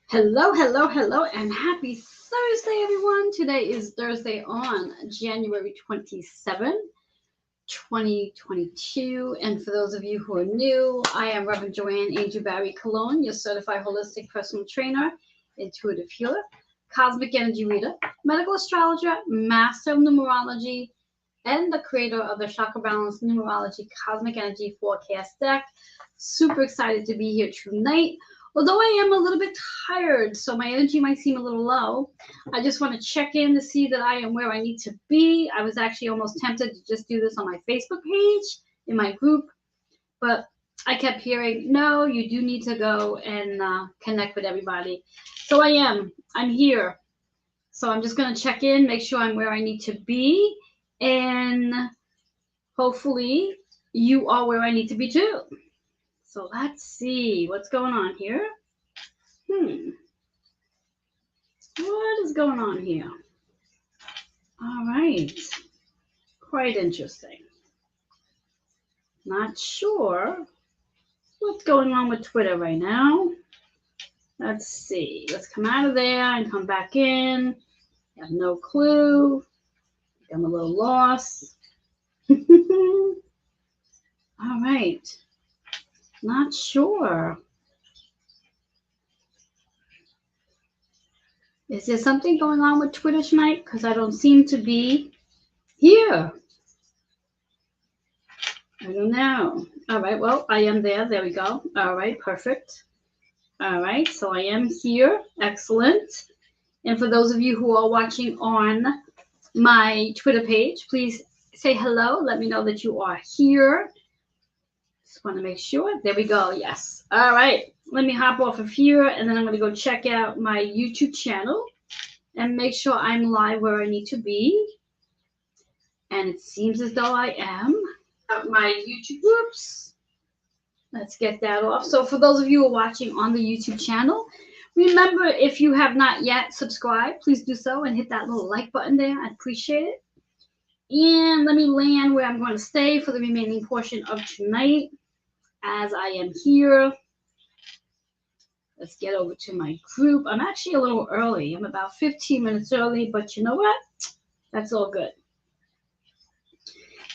Hello, hello, hello, and happy Thursday, everyone. Today is Thursday on January 27th, 2022. And for those of you who are new, I am Reverend Joanne Angel Barry Cologne, your certified holistic personal trainer, intuitive healer, cosmic energy reader, medical astrologer, master of numerology, and the creator of the Chakra Balance Numerology Cosmic Energy Forecast deck. Super excited to be here tonight. Although I am a little bit tired, so my energy might seem a little low, I just want to check in to see that I am where I need to be. I was actually almost tempted to just do this on my Facebook page, in my group, but I kept hearing, no, you do need to go and connect with everybody. So I am. I'm here. So I'm just going to check in, make sure I'm where I need to be, and hopefully you are where I need to be too. So let's see what's going on here. What is going on here? All right. Quite interesting. Not sure what's going on with Twitter right now. Let's see. Let's come out of there and come back in. I have no clue. I'm a little lost. All right. Not sure. Is there something going on with Twitter tonight? Because I don't seem to be here. I don't know. All right. Well, I am there. There we go. All right. Perfect. All right. So I am here. Excellent. And for those of you who are watching on my Twitter page, please say hello. Let me know that you are here. Just want to make sure. There we go. Yes. All right. Let me hop off of here, and then I'm going to go check out my YouTube channel and make sure I'm live where I need to be. And it seems as though I am. My YouTube groups. Let's get that off. So for those of you who are watching on the YouTube channel, remember, if you have not yet subscribed, please do so and hit that little like button there. I'd appreciate it. And let me land where I'm going to stay for the remaining portion of tonight as I am here. Let's get over to my group. I'm actually a little early. I'm about 15 minutes early, but you know what? That's all good.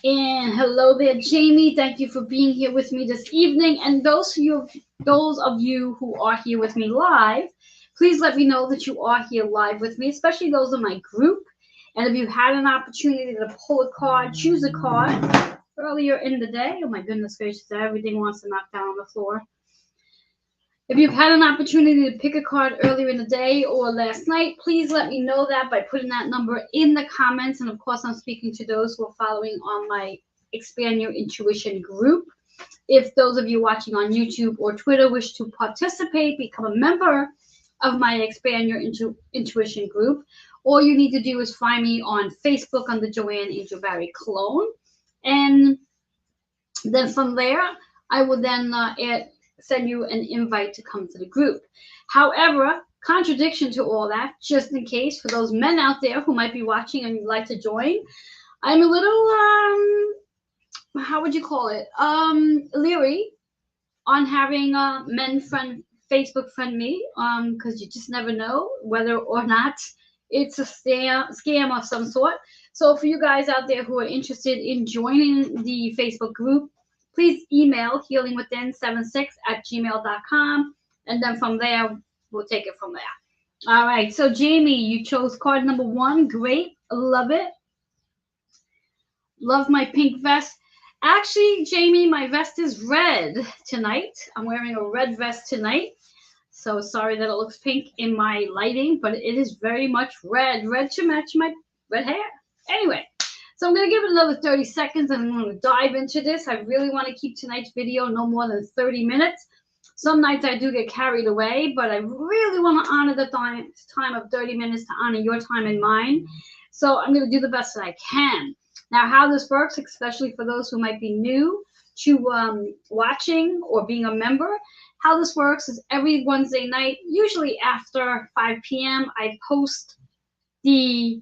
And hello there, Jamie. Thank you for being here with me this evening. And those of you who are here with me live, please let me know that you are here live with me, especially those in my group. And if you had an opportunity to pull a card, choose a card earlier in the day. Oh my goodness gracious, everything wants to knock down on the floor. If you've had an opportunity to pick a card earlier in the day or last night, please let me know that by putting that number in the comments. And of course, I'm speaking to those who are following on my Expand Your Intuition group. If those of you watching on YouTube or Twitter wish to participate, become a member of my Expand Your Intuition group, all you need to do is find me on Facebook under Joanne Angel Barry Cologne. And then from there, I will then send you an invite to come to the group. However, contradiction to all that, just in case for those men out there who might be watching and would like to join, I'm a little how would you call it, leery on having men Facebook friend me, because you just never know whether or not it's a scam of some sort. So for you guys out there who are interested in joining the Facebook group, please email healingwithin76@gmail.com, and then from there, we'll take it from there. All right, so Jamie, you chose card number 1. Great, love it. Love my pink vest. Actually, Jamie, my vest is red tonight. I'm wearing a red vest tonight. So sorry that it looks pink in my lighting, but it is very much red. Red to match my red hair. Anyway. So I'm going to give it another 30 seconds and I'm going to dive into this. I really want to keep tonight's video no more than 30 minutes. Some nights I do get carried away, but I really want to honor the time of 30 minutes to honor your time and mine. So I'm going to do the best that I can. Now, how this works, especially for those who might be new to watching or being a member, how this works is every Wednesday night, usually after 5 p.m., I post the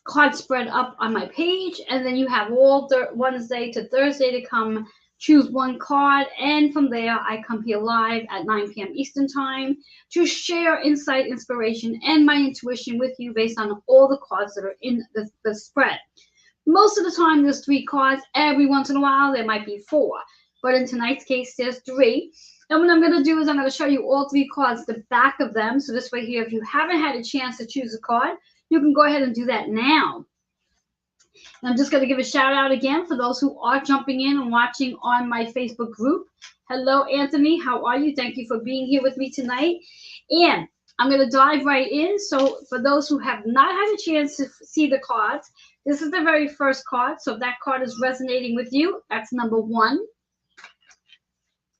card spread up on my page, and then you have all Wednesday to Thursday to come choose one card, and from there I come here live at 9 p.m. Eastern Time to share insight, inspiration, and my intuition with you based on all the cards that are in the spread. Most of the time there's 3 cards. Every once in a while there might be 4. But in tonight's case there's 3. And what I'm going to do is I'm going to show you all 3 cards, the back of them. So this way here, if you haven't had a chance to choose a card, you can go ahead and do that now. And I'm just going to give a shout out again for those who are jumping in and watching on my Facebook group. Hello, Anthony. How are you? Thank you for being here with me tonight. And I'm going to dive right in. So for those who have not had a chance to see the cards, this is the very first card. So if that card is resonating with you, that's number 1.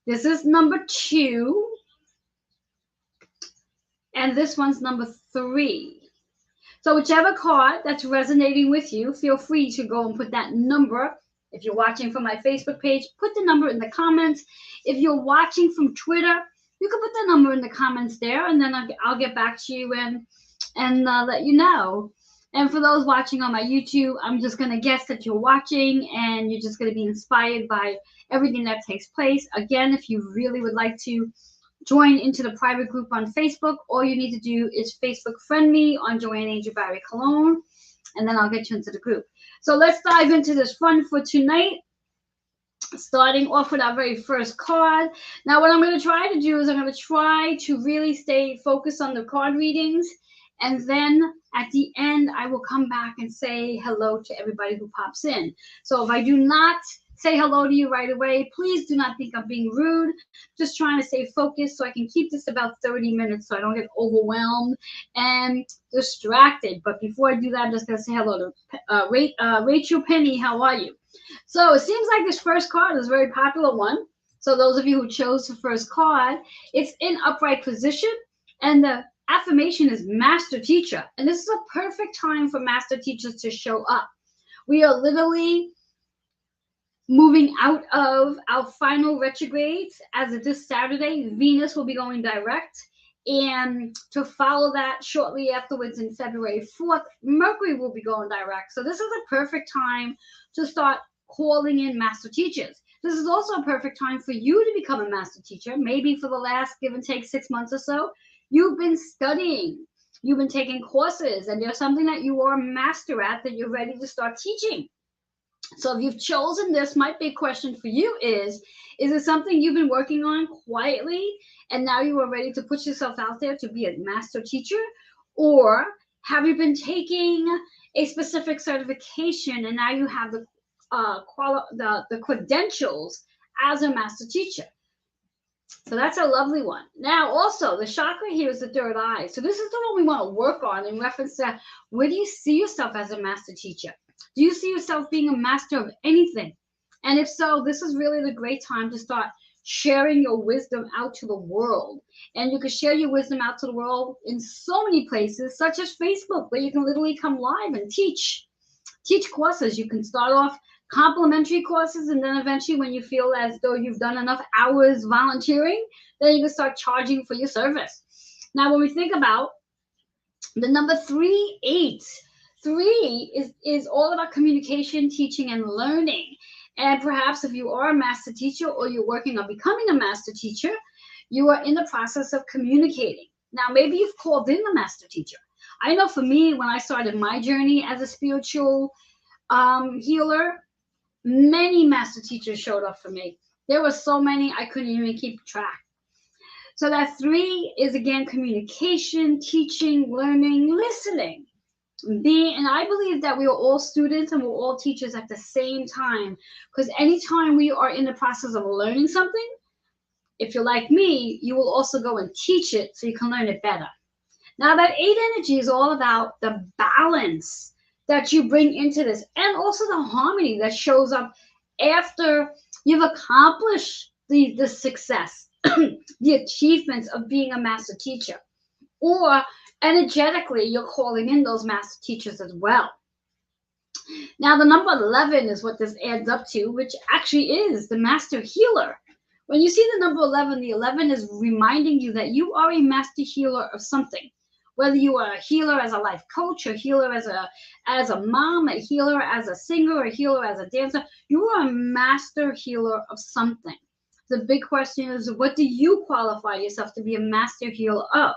This is number 2. And this one's number 3. So whichever card that's resonating with you, feel free to go and put that number. If you're watching from my Facebook page, put the number in the comments. If you're watching from Twitter, you can put the number in the comments there, and then I'll get back to you and let you know. And for those watching on my YouTube, I'm just going to guess that you're watching and you're just going to be inspired by everything that takes place. Again, if you really would like to join into the private group on Facebook, all you need to do is Facebook friend me on Joanne Angel Barry Cologne, and then I'll get you into the group. So let's dive into this fun for tonight, starting off with our very first card. Now what I'm going to try to do is I'm going to try to really stay focused on the card readings, and then at the end I will come back and say hello to everybody who pops in. So if I do not say hello to you right away, please do not think I'm being rude. Just trying to stay focused so I can keep this about 30 minutes so I don't get overwhelmed and distracted. But before I do that, I'm just going to say hello to Rachel Penny. How are you? So it seems like this first card is a very popular one. So those of you who chose the first card, it's in upright position, and the affirmation is Master Teacher. And this is a perfect time for Master Teachers to show up. We are literally moving out of our final retrogrades. As of this Saturday, Venus will be going direct. And to follow that shortly afterwards in February 4th, Mercury will be going direct. So this is a perfect time to start calling in master teachers. This is also a perfect time for you to become a master teacher. Maybe for the last, give and take, 6 months or so, you've been studying, you've been taking courses, and there's something that you are a master at that you're ready to start teaching. So if you've chosen this, my big question for you is it something you've been working on quietly and now you are ready to put yourself out there to be a master teacher? Or have you been taking a specific certification and now you have the credentials as a master teacher? So that's a lovely one. Now also the chakra here is the third eye. So this is the one we want to work on in reference to where do you see yourself as a master teacher? Do you see yourself being a master of anything? And if so, this is really the great time to start sharing your wisdom out to the world. And you can share your wisdom out to the world in so many places, such as Facebook, where you can literally come live and teach courses. You can start off complimentary courses, and then eventually when you feel as though you've done enough hours volunteering, then you can start charging for your service. Now, when we think about the number 3, 8, 3 is all about communication, teaching, and learning. And perhaps if you are a master teacher or you're working on becoming a master teacher, you are in the process of communicating. Now, maybe you've called in the master teacher. I know for me, when I started my journey as a spiritual healer, many master teachers showed up for me. There were so many, I couldn't even keep track. So that 3 is, again, communication, teaching, learning, listening. And I believe that we are all students and we're all teachers at the same time, because anytime we are in the process of learning something, if you're like me, you will also go and teach it so you can learn it better. Now that 8 energy is all about the balance that you bring into this, and also the harmony that shows up after you've accomplished the success, the achievements of being a master teacher. Or energetically, you're calling in those master teachers as well. Now, the number 11 is what this adds up to, which actually is the master healer. When you see the number 11, the 11 is reminding you that you are a master healer of something. Whether you are a healer as a life coach, a healer as a mom, a healer as a singer, a healer as a dancer, you are a master healer of something. The big question is, what do you qualify yourself to be a master healer of?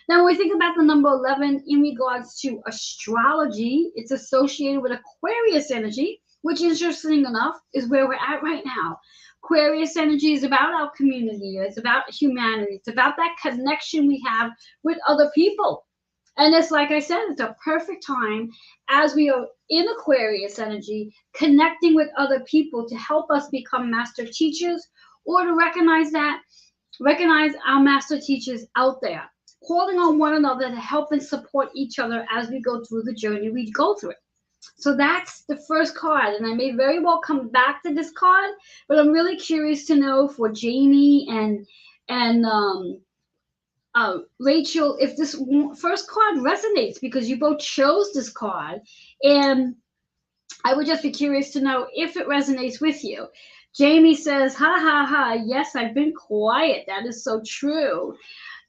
Now, when we think about the number 11 in regards to astrology, it's associated with Aquarius energy, which, interesting enough, is where we're at right now. Aquarius energy is about our community. It's about humanity. It's about that connection we have with other people. And it's like I said, it's a perfect time as we are in Aquarius energy, connecting with other people to help us become master teachers, or to recognize our master teachers out there, calling on one another to help and support each other as we go through the journey we go through. So that's the first card, and I may very well come back to this card, but I'm really curious to know for Jamie and Rachel if this first card resonates, because you both chose this card, and I would just be curious to know if it resonates with you. Jamie says, ha ha ha, yes, I've been quiet. That is so true.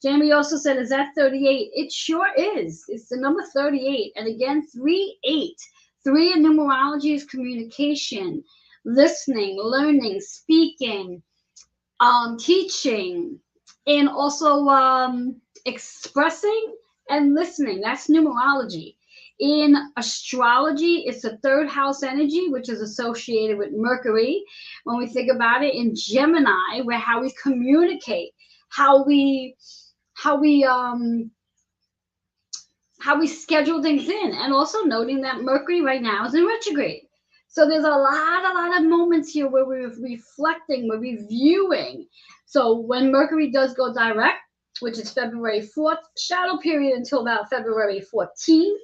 Jamie also said, is that 38? It sure is. It's the number 38. And again, 3-8. 3 in numerology is communication, listening, learning, speaking, teaching, and also expressing and listening. That's numerology. In astrology, it's the 3rd house energy, which is associated with Mercury. When we think about it, in Gemini, where how we communicate, how we schedule things in, and also noting that Mercury right now is in retrograde. So there's a lot of moments here where we're reflecting, we're reviewing. So when Mercury does go direct, which is February 4th, shadow period until about February 14th,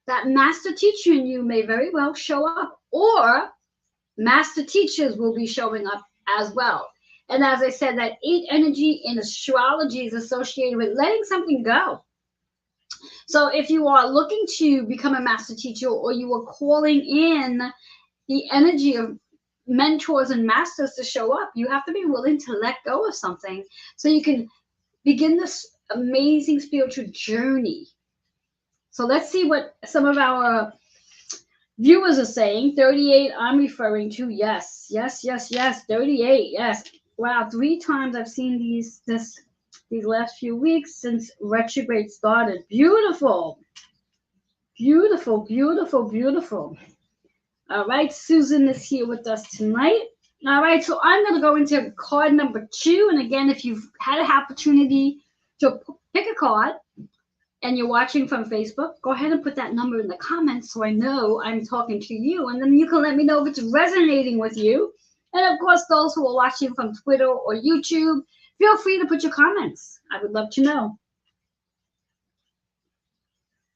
that master teacher in you may very well show up, or master teachers will be showing up as well. And as I said, that 8 energy in astrology is associated with letting something go. So if you are looking to become a master teacher, or you are calling in the energy of mentors and masters to show up, you have to be willing to let go of something so you can begin this amazing spiritual journey. So let's see what some of our viewers are saying. 38, I'm referring to. Yes. 38, yes. Wow, 3 times I've seen these last few weeks since retrograde started. Beautiful. All right, Susan is here with us tonight. All right, so I'm going to go into card number 2. And again, if you've had an opportunity to pick a card and you're watching from Facebook, go ahead and put that number in the comments so I know I'm talking to you. And then you can let me know if it's resonating with you. And of course, those who are watching from Twitter or YouTube, feel free to put your comments. I would love to know.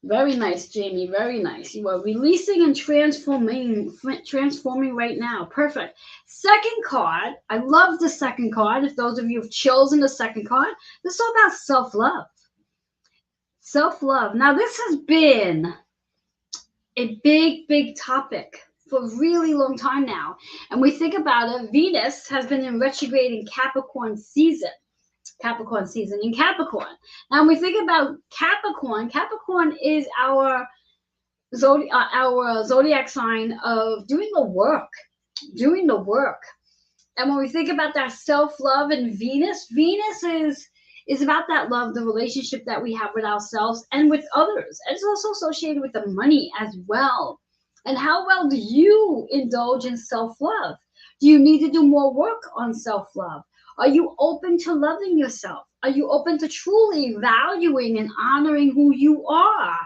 Very nice, Jamie. Very nice. You are releasing and transforming right now. Perfect. Second card. I love the second card. If those of you have chosen the second card, this is all about self-love. Self-love. Now, this has been a big topic for a really long time now. And we think about it, Venus has been in retrograde in Capricorn season in Capricorn. Now, when we think about Capricorn is our zodiac sign of doing the work. And when we think about that self-love and Venus is about that love, the relationship that we have with ourselves and with others. And it's also associated with the money as well. And how well do you indulge in self-love? Do you need to do more work on self-love? Are you open to loving yourself? Are you open to truly valuing and honoring who you are?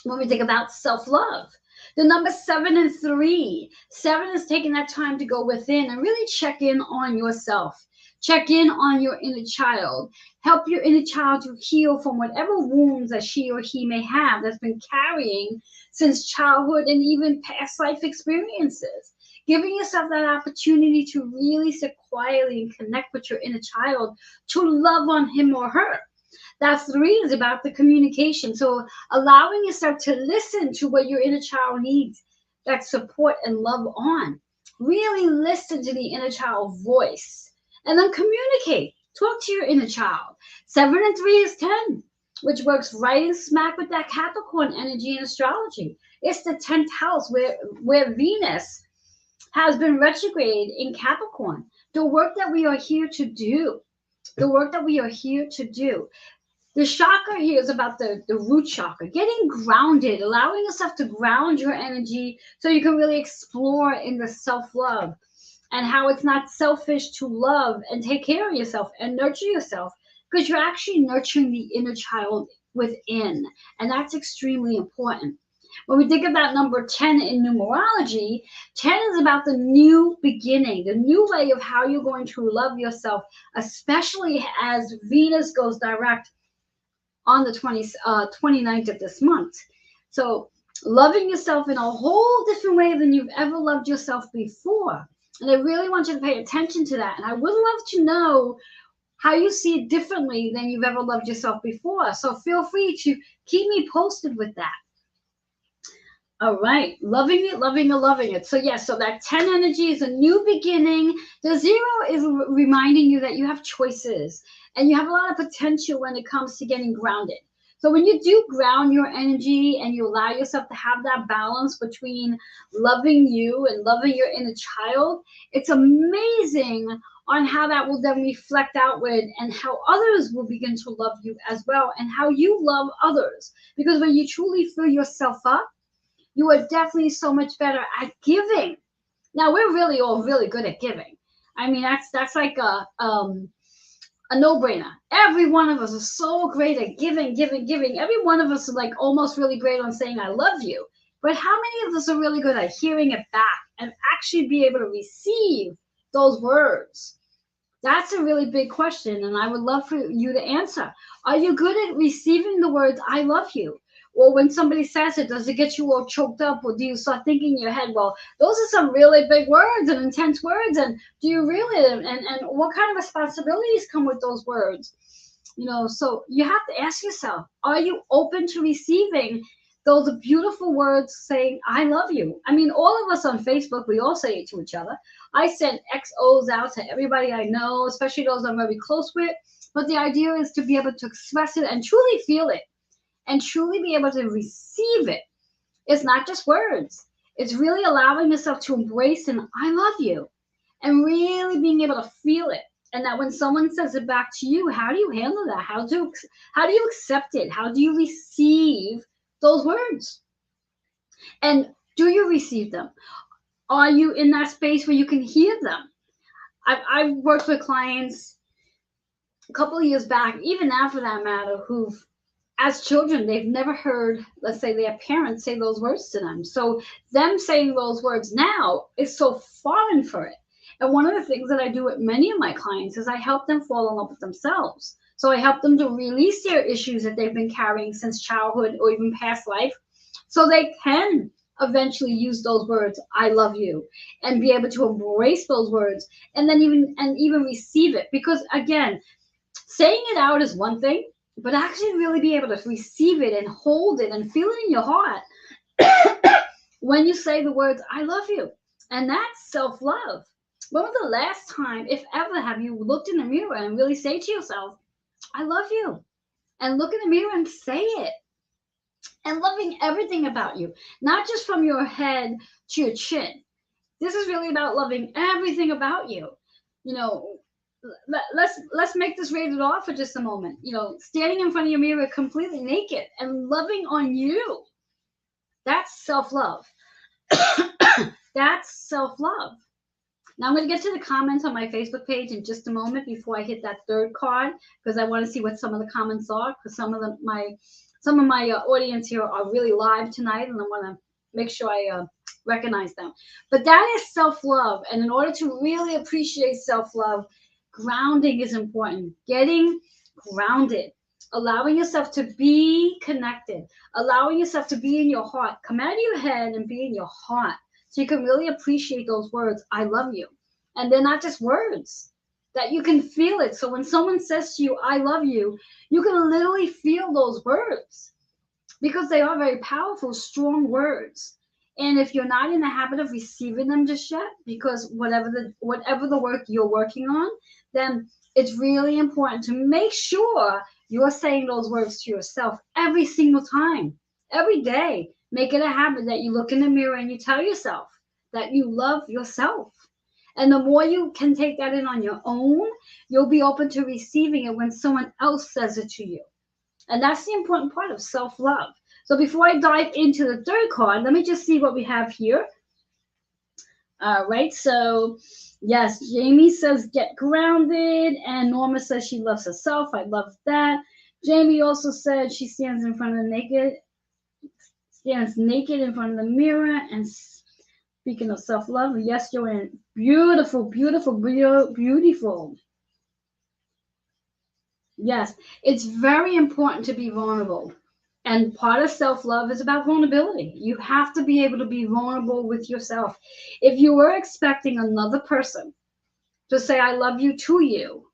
When we think about self-love, the number 7 and 3. 7 is taking that time to go within and really check in on yourself. Check in on your inner child. Help your inner child to heal from whatever wounds that she or he may have that's been carrying since childhood and even past life experiences. Giving yourself that opportunity to really sit quietly and connect with your inner child, to love on him or her. That 3 is about the communication. So allowing yourself to listen to what your inner child needs, that support and love on. Really listen to the inner child voice. And then communicate. Talk to your inner child. 7 and 3 is 10. which works right in smack with that Capricorn energy in astrology. It's the 10th house where Venus has been retrograde in Capricorn. The work that we are here to do. The work that we are here to do. The chakra here is about the root chakra, getting grounded, allowing yourself to ground your energy so you can really explore in the self-love and how it's not selfish to love and take care of yourself and nurture yourself, because you're actually nurturing the inner child within. And that's extremely important. When we think about number 10 in numerology, 10 is about the new beginning, the new way of how you're going to love yourself, especially as Venus goes direct on the 29th of this month. So loving yourself in a whole different way than you've ever loved yourself before. And I really want you to pay attention to that. And I would love to know how you see it differently than you've ever loved yourself before. So feel free to keep me posted with that. All right, loving it, loving it, loving it. So yes, so that 10 energy is a new beginning. The 0 is reminding you that you have choices and you have a lot of potential when it comes to getting grounded. So when you do ground your energy and you allow yourself to have that balance between loving you and loving your inner child, it's amazing on how that will then reflect outward and how others will begin to love you as well and how you love others. Because when you truly fill yourself up, you are definitely so much better at giving. Now we're really all really good at giving. I mean, that's like a no-brainer. Every one of us is so great at giving. Every one of us is like almost really great on saying I love you. But how many of us are really good at hearing it back and actually be able to receive those words? That's a really big question, and I would love for you to answer. Are you good at receiving the words I love you? Or when somebody says it, does it get you all choked up? Or do you start thinking in your head, well, those are some really big words and intense words. And do you really, and what kind of responsibilities come with those words? You know, so you have to ask yourself, are you open to receiving those beautiful words saying, I love you? I mean, all of us on Facebook, we all say it to each other. I send XOs out to everybody I know, especially those I'm very close with. But the idea is to be able to express it and truly feel it. And truly be able to receive it. It's not just words. It's really allowing yourself to embrace and I love you. And really being able to feel it. And that when someone says it back to you, how do you handle that? How do you accept it? How do you receive those words? And do you receive them? Are you in that space where you can hear them? I've worked with clients a couple of years back, even now for that matter, who've as children, they've never heard, let's say, their parents say those words to them. So them saying those words now is so foreign for it. And one of the things that I do with many of my clients is I help them fall in love with themselves. So I help them to release their issues that they've been carrying since childhood or even past life, so they can eventually use those words, I love you, and be able to embrace those words and then even receive it. Because again, saying it out is one thing, but actually really be able to receive it and hold it and feel it in your heart when you say the words, I love you. And that's self-love. When was the last time, if ever, have you looked in the mirror and really say to yourself, I love you? And look in the mirror and say it. And loving everything about you, not just from your head to your chin. This is really about loving everything about you. You know, let's make this rated R for just a moment. You know, standing in front of your mirror completely naked and loving on you. That's self-love. That's self-love. Now I'm going to get to the comments on my Facebook page in just a moment before I hit that third card, because I want to see what some of the comments are, because some of my audience here are really live tonight, and I want to make sure I recognize them. But that is self-love, and in order to really appreciate self-love, grounding is important. Getting grounded, allowing yourself to be connected, allowing yourself to be in your heart. Come out of your head and be in your heart, so you can really appreciate those words, I love you. And they're not just words, that you can feel it. So when someone says to you, I love you, you can literally feel those words, because they are very powerful, strong words. And if you're not in the habit of receiving them just yet, because whatever the work you're working on, then it's really important to make sure You're saying those words to yourself every single time, every day. Make it a habit that you look in the mirror and you tell yourself that you love yourself. And the more you can take that in on your own, you'll be open to receiving it when someone else says it to you. And that's the important part of self-love. So before I dive into the third card, let me just see what we have here. All right, so yes, Jamie says get grounded, and Norma says she loves herself. I love that. Jamie also said she stands in front of the naked, stands naked in front of the mirror. And speaking of self-love, yes, Joanne, beautiful, beautiful, beautiful. Yes, it's very important to be vulnerable. And part of self-love is about vulnerability. You have to be able to be vulnerable with yourself. If you were expecting another person to say, I love you to you,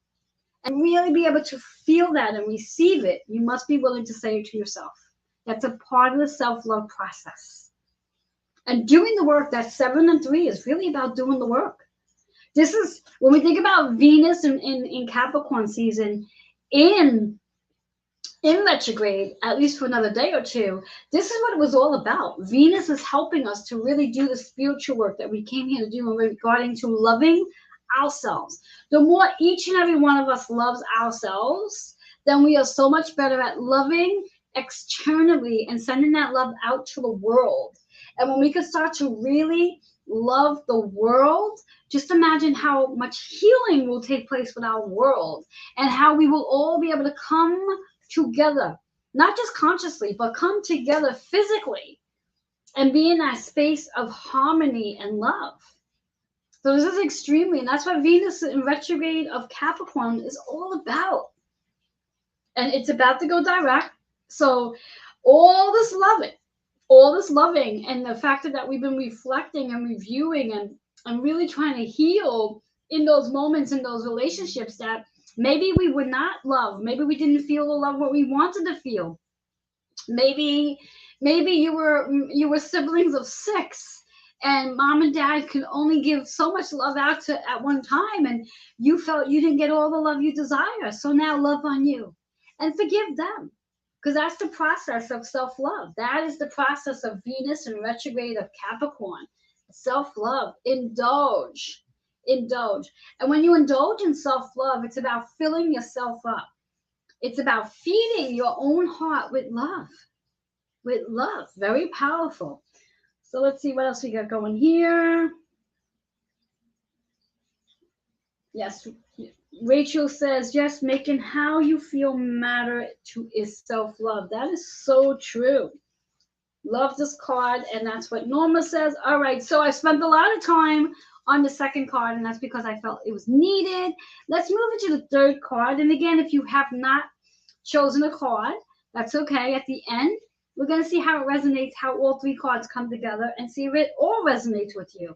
and really be able to feel that and receive it, you must be willing to say it to yourself. That's a part of the self-love process. And doing the work, that 7 and 3 is really about doing the work. This is, when we think about Venus in Capricorn season, in retrograde, at least for another day or two, this is what it was all about. Venus is helping us to really do the spiritual work that we came here to do regarding to loving ourselves. The more each and every one of us loves ourselves, then we are so much better at loving externally and sending that love out to the world. And when we can start to really love the world, just imagine how much healing will take place with our world and how we will all be able to come together, not just consciously, but come together physically and be in that space of harmony and love. So this is extremely, and that's what Venus in retrograde of Capricorn is all about. And it's about to go direct. So all this loving, and the fact that we've been reflecting and reviewing and really trying to heal in those moments, in those relationships that maybe we would not love. Maybe we didn't feel the love what we wanted to feel. Maybe you were siblings of 6, and mom and dad could only give so much love out to at one time, and you felt you didn't get all the love you desire. So now love on you and forgive them, because that's the process of self-love. That is the process of Venus in retrograde of Capricorn. Self-love. Indulge. And when you indulge in self-love, it's about filling yourself up. It's about feeding your own heart with love. Very powerful. So let's see what else we got going here. Yes, Rachel says, yes, making how you feel matter to is self-love. That is so true. Love this card, and that's what Norma says. All right, so I spent a lot of time on the second card, and that's because I felt it was needed. Let's move into the third card. And again, if you have not chosen a card, that's okay. At the end, we're going to see how it resonates, how all 3 cards come together, and see if it all resonates with you.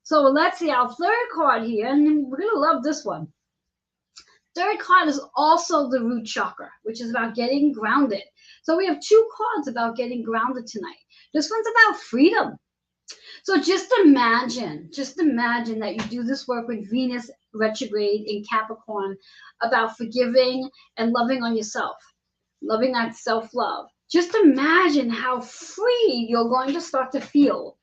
So let's see our third card here, and we're going to love this one. Third card is also the root chakra, which is about getting grounded. So we have 2 cards about getting grounded tonight. This one's about freedom. So just imagine that you do this work with Venus retrograde in Capricorn about forgiving and loving on yourself, loving that self-love. Just imagine how free you're going to start to feel,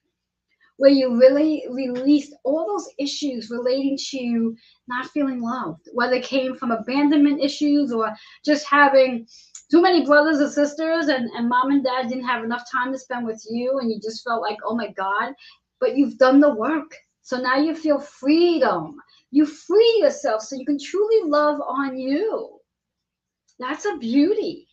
where you really released all those issues relating to not feeling loved, whether it came from abandonment issues or just having too many brothers and sisters, and mom and dad didn't have enough time to spend with you, and you just felt like, oh my God, but you've done the work. So now you feel freedom. You free yourself so you can truly love on you. That's a beauty.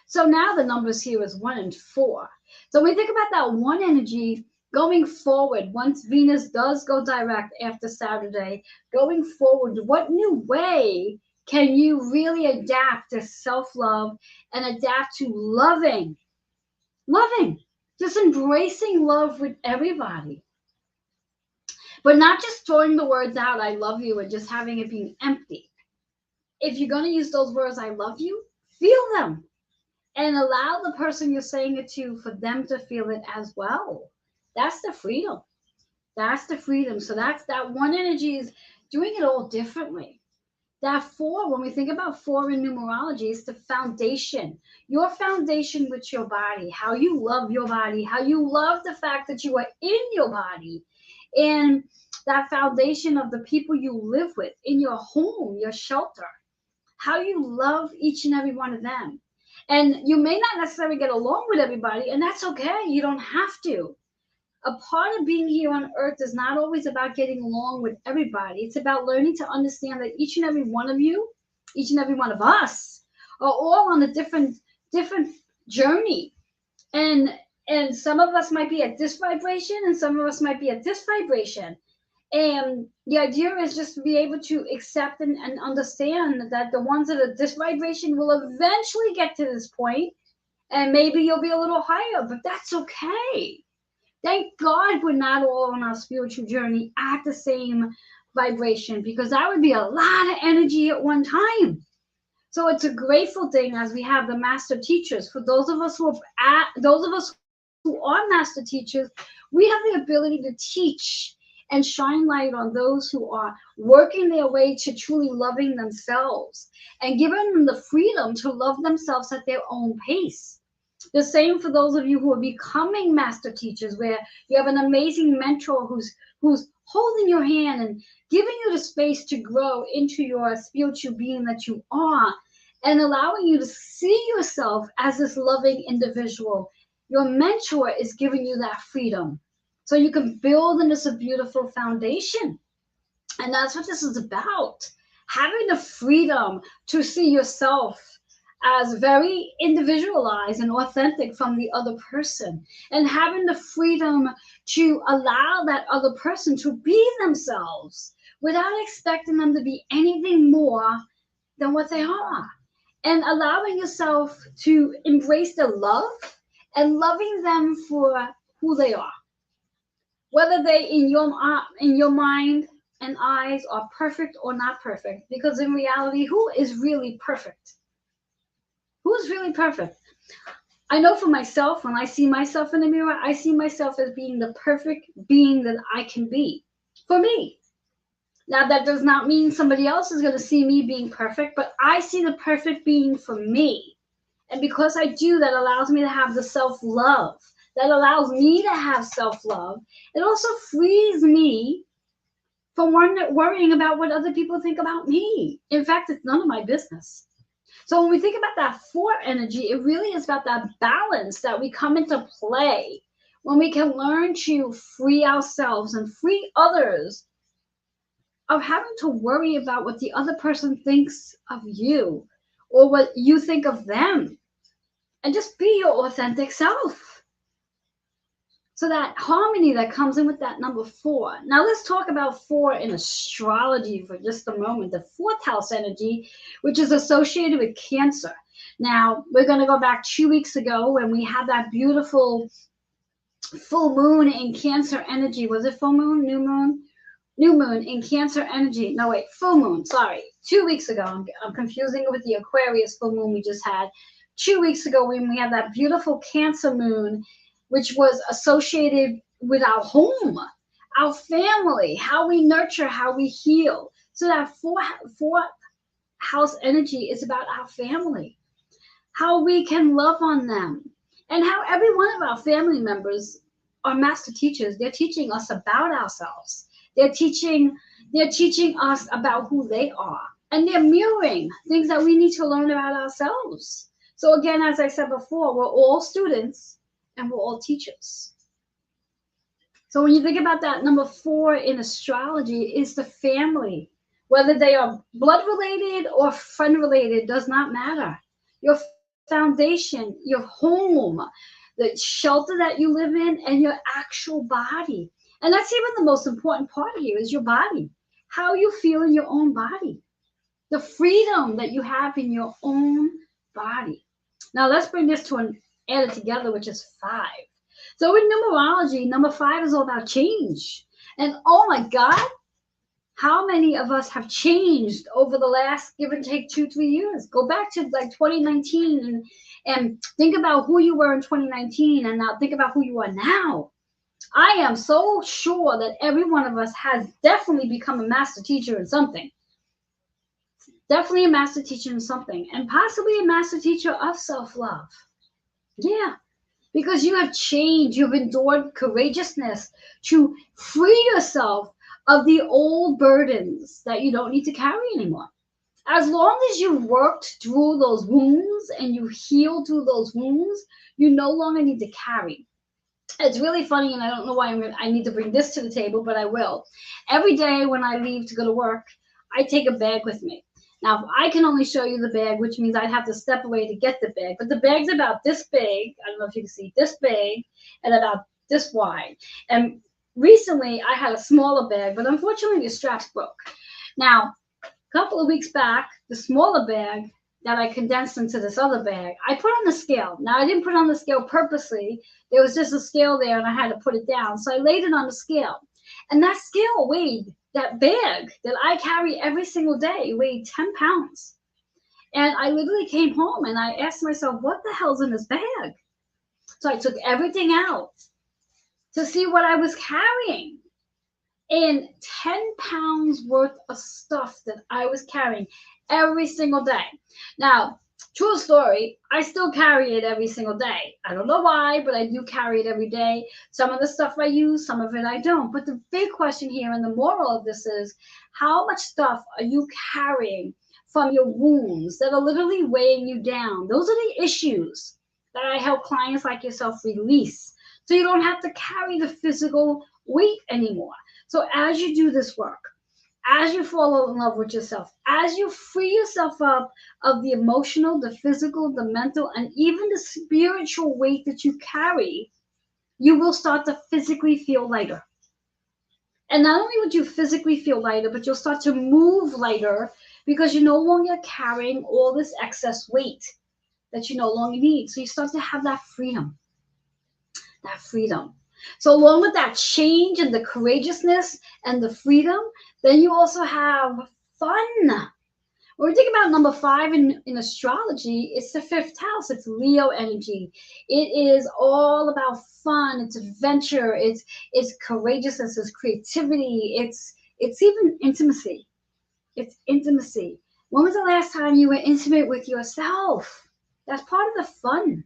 So now the numbers here is 1 and 4. So when we think about that 1 energy, going forward, once Venus does go direct after Saturday, going forward, what new way can you really adapt to self-love and adapt to loving, just embracing love with everybody, but not just throwing the words out, I love you, and just having it being empty. If you're going to use those words, I love you, feel them and allow the person you're saying it to for them to feel it as well. That's the freedom. So that's that 1 energy is doing it all differently. That four, when we think about four in numerology, is the foundation. Your foundation with your body, how you love your body, how you love the fact that you are in your body, and that foundation of the people you live with in your home, your shelter, how you love each and every one of them. And you may not necessarily get along with everybody, and that's okay. You don't have to. A part of being here on earth is not always about getting along with everybody. It's about learning to understand that each and every one of you, each and every one of us, are all on a different journey. And some of us might be at this vibration and some of us might be at this vibration. And the idea is just to be able to accept and understand that the ones that are this vibration will eventually get to this point, and maybe you'll be a little higher, but that's okay. Thank God we're not all on our spiritual journey at the same vibration, because that would be a lot of energy at one time. So it's a grateful thing as we have the master teachers. For those of us who are master teachers, we have the ability to teach and shine light on those who are working their way to truly loving themselves and giving them the freedom to love themselves at their own pace. The same for those of you who are becoming master teachers, where you have an amazing mentor who's holding your hand and giving you the space to grow into your spiritual being that you are, and allowing you to see yourself as this loving individual. Your mentor is giving you that freedom so you can build in this a beautiful foundation. And that's what this is about. Having the freedom to see yourself as very individualized and authentic from the other person, and having the freedom to allow that other person to be themselves without expecting them to be anything more than what they are, and allowing yourself to embrace the love and loving them for who they are, whether they in your mind and eyes are perfect or not perfect, because in reality, who is really perfect? Who's really perfect? I know for myself, when I see myself in the mirror, I see myself as being the perfect being that I can be for me. Now, that does not mean somebody else is going to see me being perfect, but I see the perfect being for me. And because I do, that allows me to have the self-love. That allows me to have self-love. It also frees me from worrying about what other people think about me. In fact, it's none of my business. So when we think about that four energy, it really is about that balance that we come into play when we can learn to free ourselves and free others of having to worry about what the other person thinks of you or what you think of them, and just be your authentic self. So that harmony that comes in with that number four. Now let's talk about four in astrology for just a moment. The fourth house energy, which is associated with Cancer. Now we're going to go back 2 weeks ago when we had that beautiful full moon in Cancer energy. Was it full moon? New moon? New moon in Cancer energy. No, wait, full moon. Sorry. 2 weeks ago. I'm confusing it with the Aquarius full moon we just had. 2 weeks ago when we had that beautiful Cancer moon, which was associated with our home, our family, how we nurture, how we heal. So that four house energy is about our family, how we can love on them, and how every one of our family members are master teachers. They're teaching us about ourselves. They're teaching us about who they are, and they're mirroring things that we need to learn about ourselves. So again, as I said before, we're all students and we're all teachers. So when you think about that, number four in astrology is the family. Whether they are blood related or friend related does not matter. Your foundation, your home, the shelter that you live in, and your actual body. And that's even the most important part here is your body. How you feel in your own body. The freedom that you have in your own body. Now let's bring this to an added together, which is 5. So in numerology, number 5 is all about change. And oh my God, how many of us have changed over the last, give and take, 2-3 years? Go back to like 2019 and think about who you were in 2019, and now think about who you are now. I am so sure that every one of us has definitely become a master teacher in something. Definitely a master teacher in something, and possibly a master teacher of self-love. Yeah, because you have changed, you've endured courageousness to free yourself of the old burdens that you don't need to carry anymore. As long as you've worked through those wounds and you healed through those wounds, you no longer need to carry. It's really funny, and I don't know why I need to bring this to the table, but I will. Every day when I leave to go to work, I take a bag with me. Now, I can only show you the bag, which means I'd have to step away to get the bag. But the bag's about this big. I don't know if you can see this big, and about this wide. And recently, I had a smaller bag, but unfortunately, the straps broke. Now, a couple of weeks back, the smaller bag that I condensed into this other bag, I put on the scale. Now, I didn't put on the scale purposely. There was just a scale there, and I had to put it down. So I laid it on the scale. And that scale weighed, that bag that I carry every single day, weighed 10 pounds. And I literally came home and I asked myself, what the hell's in this bag? So I took everything out to see what I was carrying. And 10 pounds worth of stuff that I was carrying every single day. Now, true story, I still carry it every single day. I don't know why, but I do carry it every day. Some of the stuff I use, some of it I don't. But the big question here and the moral of this is, how much stuff are you carrying from your wounds that are literally weighing you down? Those are the issues that I help clients like yourself release, so you don't have to carry the physical weight anymore. So as you do this work, as you fall in love with yourself, as you free yourself up of the emotional, the physical, the mental, and even the spiritual weight that you carry, you will start to physically feel lighter. And not only would you physically feel lighter, but you'll start to move lighter because you're no longer carrying all this excess weight that you no longer need. So you start to have that freedom. That freedom. So along with that change and the courageousness and the freedom, then you also have fun. When we think about number 5 in astrology, it's the 5th house. It's Leo energy. It is all about fun. It's adventure. It's courageousness. It's creativity. It's even intimacy. It's intimacy. When was the last time you were intimate with yourself? That's part of the fun.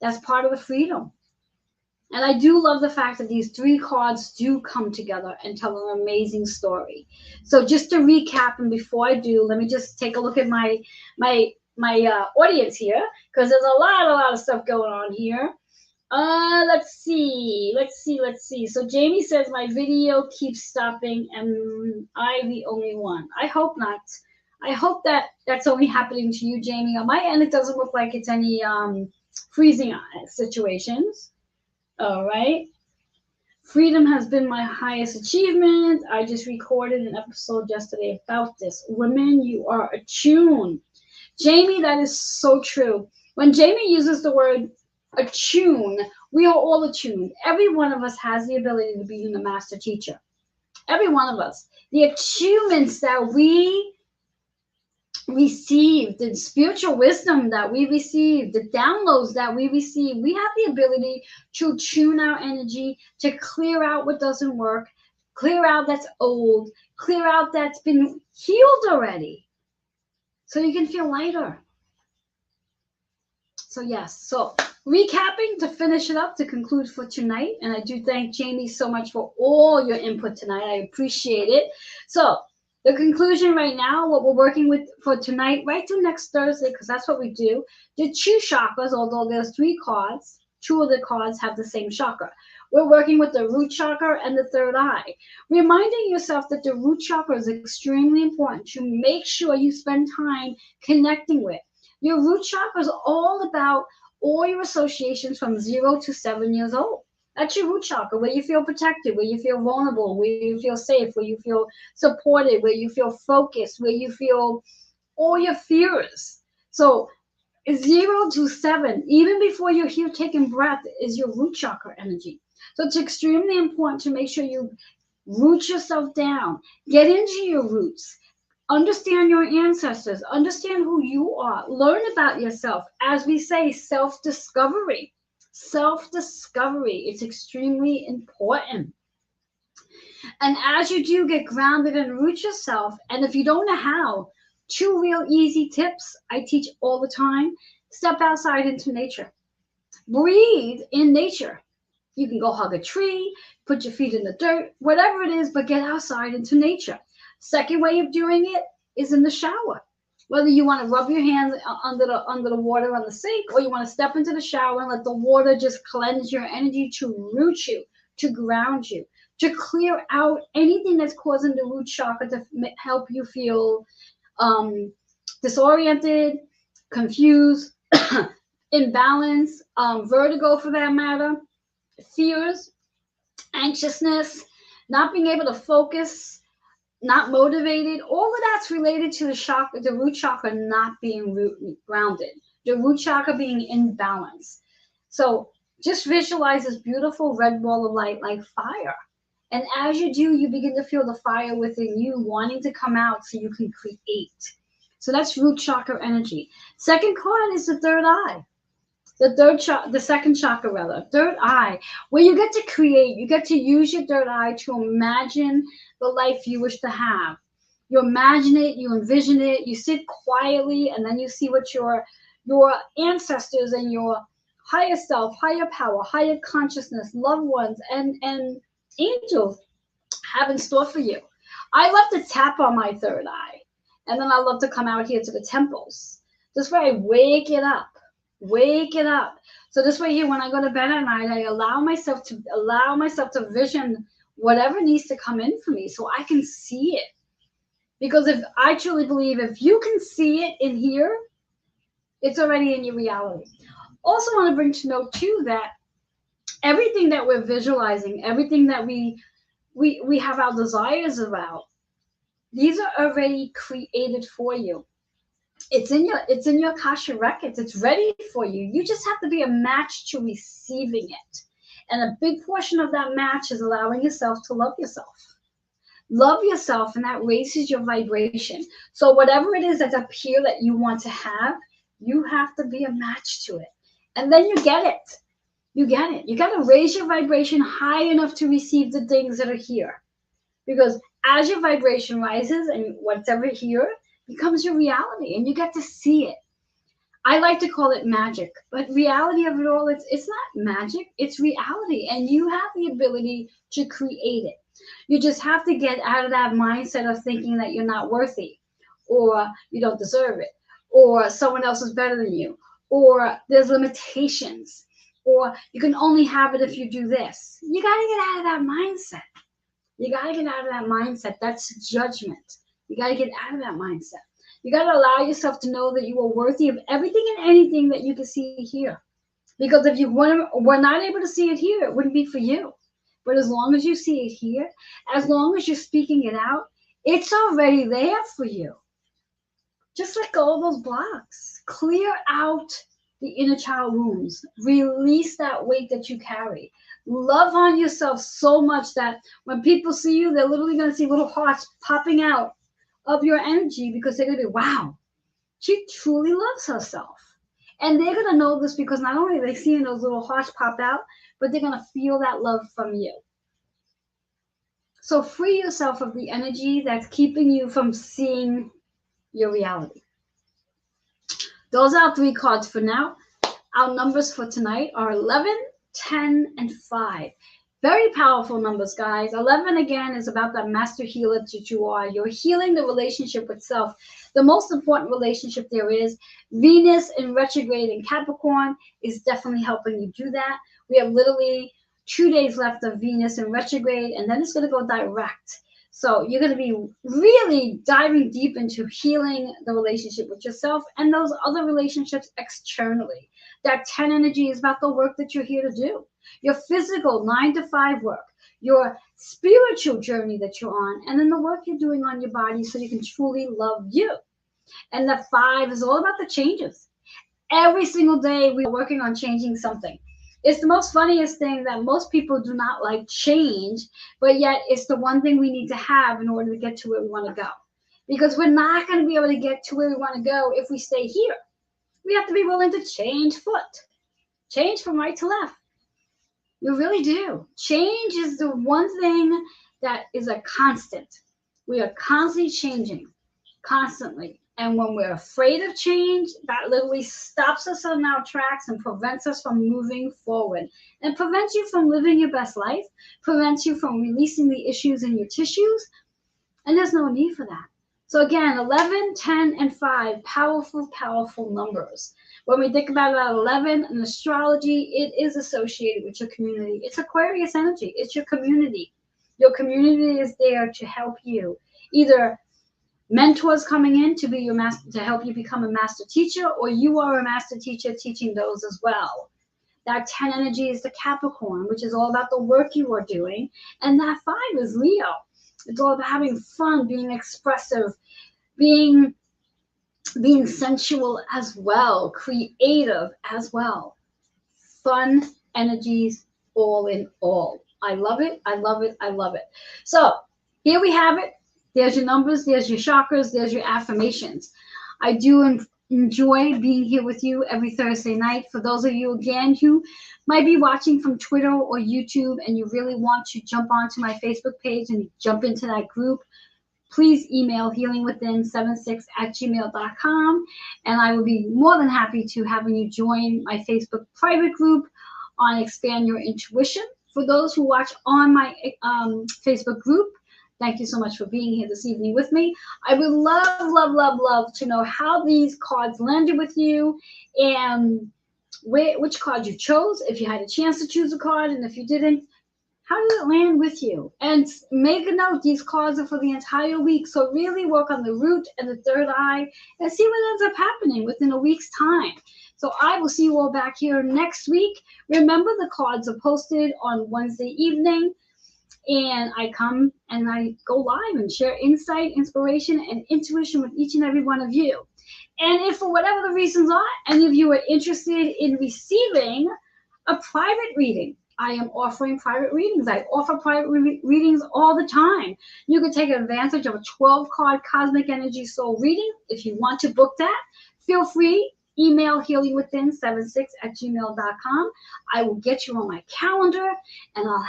That's part of the freedom. And I do love the fact that these 3 cards do come together and tell an amazing story. So just to recap, and before I do, let me just take a look at my audience here, because there's a lot of stuff going on here. Let's see. So Jamie says my video keeps stopping, and I'm the only one. I hope not. I hope that that's only happening to you, Jamie. On my end, it doesn't look like it's any freezing situations. All right. Freedom has been my highest achievement. I just recorded an episode yesterday about this. Women, you are attuned. Jamie, that is so true. When Jamie uses the word attune, we are all attuned. Every one of us has the ability to be the master teacher. Every one of us. The attunements that we received, the spiritual wisdom that we received, the downloads that we received, we have the ability to tune our energy, to clear out what doesn't work, clear out that's old, clear out that's been healed already, so you can feel lighter. So yes, so recapping to finish it up, to conclude for tonight, and I do thank Jamie so much for all your input tonight. I appreciate it. So the conclusion right now, what we're working with for tonight, right through next Thursday, because that's what we do, the 2 chakras, although there's 3 cards, 2 of the cards have the same chakra. We're working with the root chakra and the 3rd eye, reminding yourself that the root chakra is extremely important to make sure you spend time connecting with. Your root chakra is all about all your associations from 0 to 7 years old. That's your root chakra, where you feel protected, where you feel vulnerable, where you feel safe, where you feel supported, where you feel focused, where you feel all your fears. So 0 to 7, even before you're here taking breath, is your root chakra energy. So it's extremely important to make sure you root yourself down, get into your roots, understand your ancestors, understand who you are, learn about yourself. As we say, self-discovery. Self-discovery is extremely important. And as you do get grounded and root yourself, and if you don't know how, 2 real easy tips I teach all the time. Step outside into nature. Breathe in nature. You can go hug a tree, put your feet in the dirt, whatever it is, but get outside into nature. Second way of doing it is in the shower. Whether you want to rub your hands under the water on the sink, or you want to step into the shower and let the water just cleanse your energy to root you, to ground you, to clear out anything that's causing the root chakra to help you feel disoriented, confused, imbalanced, vertigo for that matter, fears, anxiousness, not being able to focus, not motivated. All of that's related to the root chakra not being grounded, the root chakra being in balance. So just visualize this beautiful red ball of light like fire. And as you do, you begin to feel the fire within you wanting to come out so you can create. So that's root chakra energy. Second card is the third eye. The second chakra rather, third eye, where you get to create, you get to use your third eye to imagine the life you wish to have. You imagine it, you envision it, you sit quietly, and then you see what your ancestors and your higher self, higher power, higher consciousness, loved ones, and angels have in store for you. I love to tap on my third eye, and then I love to come out here to the temples. This way I wake it up. So this way here, when I go to bed at night, I allow myself to vision whatever needs to come in for me so I can see it. Because if I truly believe if you can see it in here, it's already in your reality. Also want to bring to note too that everything that we're visualizing, everything that we have our desires about, these are already created for you. It's in your Akasha records. It's ready for you. You just have to be a match to receiving it. And a big portion of that match is allowing yourself to love yourself. Love yourself, and that raises your vibration. So whatever it is that's up here that you want to have, you have to be a match to it. And then you get it. You get it. You got to raise your vibration high enough to receive the things that are here. Because as your vibration rises and whatever here becomes your reality, and you get to see it. I like to call it magic, but reality of it all, it's not magic, it's reality, and you have the ability to create it. You just have to get out of that mindset of thinking that you're not worthy, or you don't deserve it, or someone else is better than you, or there's limitations, or you can only have it if you do this. You got to get out of that mindset. You got to get out of that mindset. That's judgment. You got to get out of that mindset. You got to allow yourself to know that you are worthy of everything and anything that you can see here. Because if you were not able to see it here, it wouldn't be for you. But as long as you see it here, as long as you're speaking it out, it's already there for you. Just let go of those blocks. Clear out the inner child wounds. Release that weight that you carry. Love on yourself so much that when people see you, they're literally going to see little hearts popping out of your energy, because they're going to be, wow, she truly loves herself. And they're going to know this because not only are they seeing those little hearts pop out, but they're going to feel that love from you. So free yourself of the energy that's keeping you from seeing your reality. Those are 3 cards for now. Our numbers for tonight are 11, 10, and 5. Very powerful numbers, guys. 11, again, is about that master healer that you are. You're healing the relationship with self. The most important relationship there is. Venus in retrograde in Capricorn is definitely helping you do that. We have literally 2 days left of Venus in retrograde, and then it's going to go direct. So you're going to be really diving deep into healing the relationship with yourself and those other relationships externally. That 10 energy is about the work that you're here to do. Your physical 9 to 5 work, your spiritual journey that you're on, and then the work you're doing on your body so you can truly love you. And the 5 is all about the changes. Every single day we are working on changing something. It's the most funniest thing that most people do not like change, but yet it's the one thing we need to have in order to get to where we want to go. Because we're not going to be able to get to where we want to go if we stay here. We have to be willing to change foot, change from right to left. You really do. Change is the one thing that is a constant. We are constantly changing, constantly. And when we're afraid of change, that literally stops us on our tracks and prevents us from moving forward. And prevents you from living your best life, prevents you from releasing the issues in your tissues. And there's no need for that. So again, 11, 10, and 5, powerful, powerful numbers. When we think about 11 in astrology, it is associated with your community. It's Aquarius energy. It's your community. Your community is there to help you. Either mentors coming in to be your master, to help you become a master teacher, or you are a master teacher teaching those as well. That 10 energy is the Capricorn, which is all about the work you are doing. And that 5 is Leo. It's all about having fun, being expressive, being sensual as well, creative as well. Fun energies all in all. I love it. I love it. I love it. So here we have it. There's your numbers. There's your chakras. There's your affirmations. I do enjoy being here with you every Thursday night. For those of you, again, who might be watching from Twitter or YouTube and you really want to jump onto my Facebook page and jump into that group, please email healingwithin76@gmail.com, and I will be more than happy to having you join my Facebook private group on Expand Your Intuition. For those who watch on my Facebook group, thank you so much for being here this evening with me. I would love, love, love, love to know how these cards landed with you and which card you chose, if you had a chance to choose a card, and if you didn't, how did it land with you? And make a note, these cards are for the entire week, so really work on the root and the third eye and see what ends up happening within a week's time. So I will see you all back here next week. Remember, the cards are posted on Wednesday evening, and I come and I go live and share insight, inspiration, and intuition with each and every one of you. And if for whatever the reasons are, any of you are interested in receiving a private reading, I am offering private readings. I offer private readings all the time. You can take advantage of a 12-card Cosmic Energy Soul reading. If you want to book that, feel free. Email healingwithin76@gmail.com. I will get you on my calendar, and I'll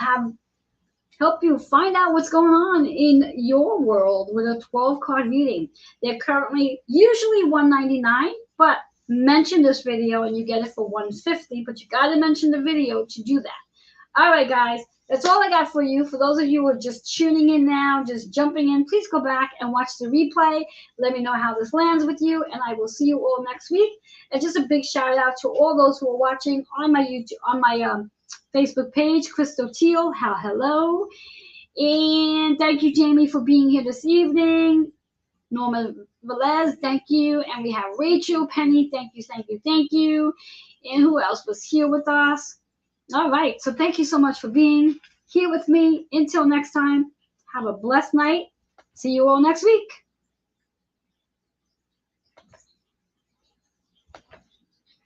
help you find out what's going on in your world with a 12-card reading. They're currently usually $199, but mention this video and you get it for $150, but you got to mention the video to do that. All right, guys, that's all I got for you. For those of you who are just tuning in now, just jumping in, please go back and watch the replay. Let me know how this lands with you, and I will see you all next week. And just a big shout out to all those who are watching on my YouTube, on my Facebook page, Crystal Teal, hello. And thank you, Jamie, for being here this evening. Norma Velez, thank you. And we have Rachel, Penny, thank you, thank you, thank you. And who else was here with us? All right, so thank you so much for being here with me. Until next time, have a blessed night. See you all next week.